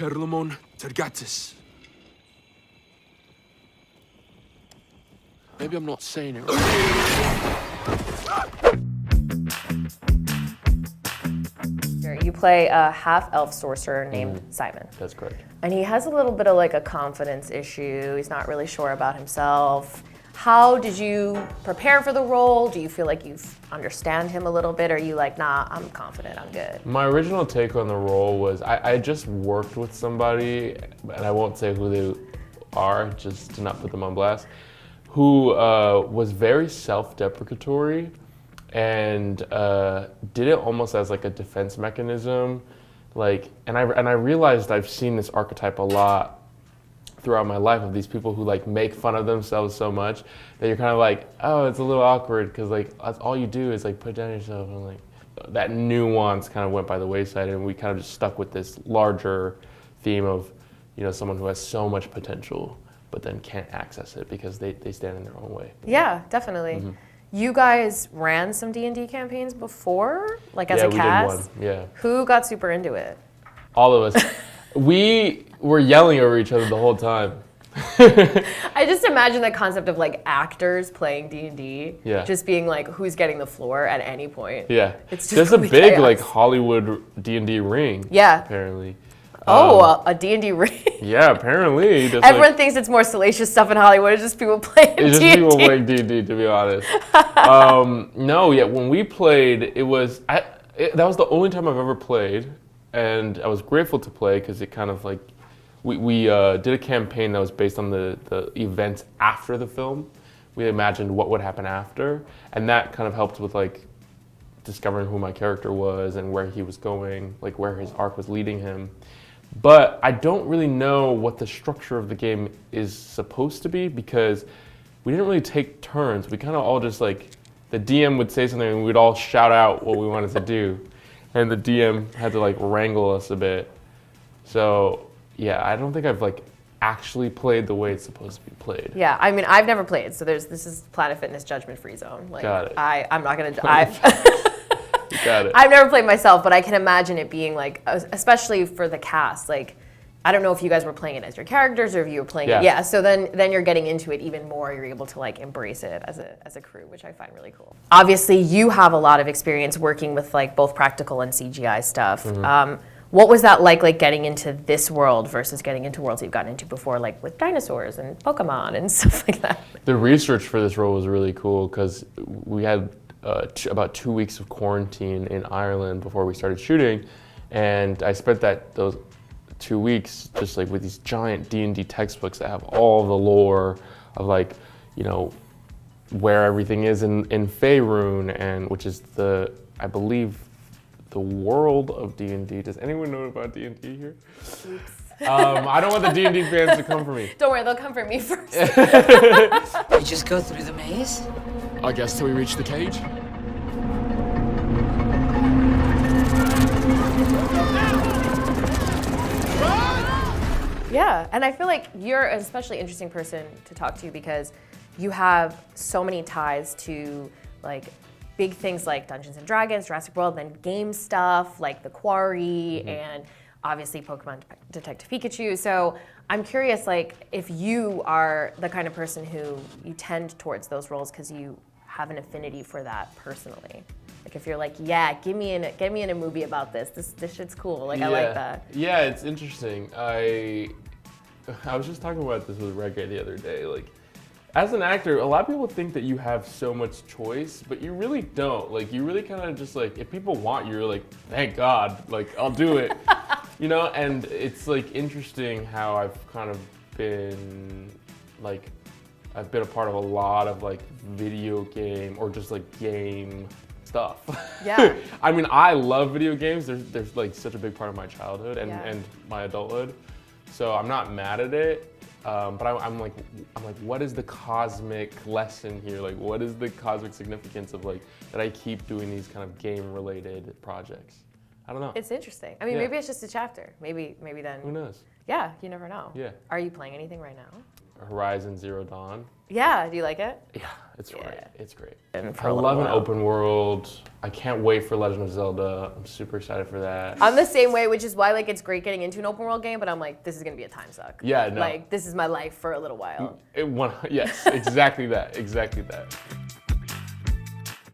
Perlamon tergatis. Maybe I'm not saying it right. You play a half-elf sorcerer named Simon. That's correct. And he has a little bit of like a confidence issue. He's not really sure about himself. How did you prepare for the role? Do you feel like you understand him a little bit? Or are you like, nah, I'm confident, I'm good? My original take on the role was I just worked with somebody, and I won't say who they are, just to not put them on blast, who was very self-deprecatory and did it almost as like a defense mechanism. And I realized I've seen this archetype a lot throughout my life of these people who like make fun of themselves so much that you're kind of like, oh, it's a little awkward because like that's all you do is like put down yourself, and like that nuance kind of went by the wayside, and we kind of just stuck with this larger theme of, you know, someone who has so much potential but then can't access it because they stand in their own way. Yeah, definitely. Mm-hmm. You guys ran some D&D campaigns before, like as a cast? Yeah, we did one, yeah. Who got super into it? All of us. We were yelling over each other the whole time. I just imagine the concept of like actors playing D&D, just being like, who's getting the floor at any point. Yeah, it's just there's a big chaos. Like Hollywood D&D ring. Yeah, apparently. A D&D ring. Yeah, apparently. Everyone thinks it's more salacious stuff in Hollywood. It's just people playing D&D. It's just people playing D&D, to be honest. No, yeah, when we played, that was the only time I've ever played, and I was grateful to play because it kind of like, we did a campaign that was based on the events after the film. We imagined what would happen after, and that kind of helped with like discovering who my character was and where he was going, like where his arc was leading him. But I don't really know what the structure of the game is supposed to be because we didn't really take turns. We kind of all just like, the DM would say something and we'd all shout out what we wanted to do. And the DM had to like wrangle us a bit. So yeah, I don't think I've like actually played the way it's supposed to be played. Yeah, I mean, I've never played, so this is Planet Fitness judgment free zone. Like, got it. I'm not gonna, Got it. I've never played myself, but I can imagine it being like, especially for the cast, like, I don't know if you guys were playing it as your characters or if you were playing it. Yeah, so then you're getting into it even more. You're able to like embrace it as a crew, which I find really cool. Obviously, you have a lot of experience working with like both practical and CGI stuff. Mm-hmm. What was that like getting into this world versus getting into worlds you've gotten into before, like with dinosaurs and Pokemon and stuff like that? The research for this role was really cool because we had about 2 weeks of quarantine in Ireland before we started shooting, and I spent those 2 weeks just like with these giant D&D textbooks that have all the lore of like, you know, where everything is in Faerun, and which is I believe the world of D&D. Does anyone know about D&D here? Oops. I don't want the D&D fans to come for me. Don't worry, they'll come for me first. We just go through the maze? I guess till we reach the cage. Yeah, and I feel like you're an especially interesting person to talk to because you have so many ties to like big things like Dungeons and Dragons, Jurassic World, then game stuff like The Quarry, and obviously Pokemon Detective Pikachu. So I'm curious, like, if you are the kind of person who you tend towards those roles because you have an affinity for that personally. Like if you're like, yeah, get me in a movie about this. This shit's cool. Like I like that. Yeah, it's interesting. I was just talking about this with Reggae the other day. Like, as an actor, a lot of people think that you have so much choice, but you really don't. Like, you really kind of just like, if people want you, you're like, thank God, like, I'll do it. You know, and it's like interesting how I've kind of been like, I've been a part of a lot of like video game or just like game stuff. Yeah. I mean, I love video games. There's like such a big part of my childhood and my adulthood. So I'm not mad at it. But I'm like, what is the cosmic lesson here? Like, what is the cosmic significance of like, that I keep doing these kind of game related projects? I don't know. It's interesting. I mean, maybe it's just a chapter. Maybe then. Who knows? Yeah, you never know. Yeah. Are you playing anything right now? Horizon Zero Dawn. Yeah, do you like it? Yeah, it's great. It's great. And for I a little love an while. open world. I can't wait for Legend of Zelda. I'm super excited for that. I'm the same way, which is why like it's great getting into an open world game, but I'm like, this is gonna be a time suck. Yeah, no. Like this is my life for a little while. Yes, exactly that. Exactly that.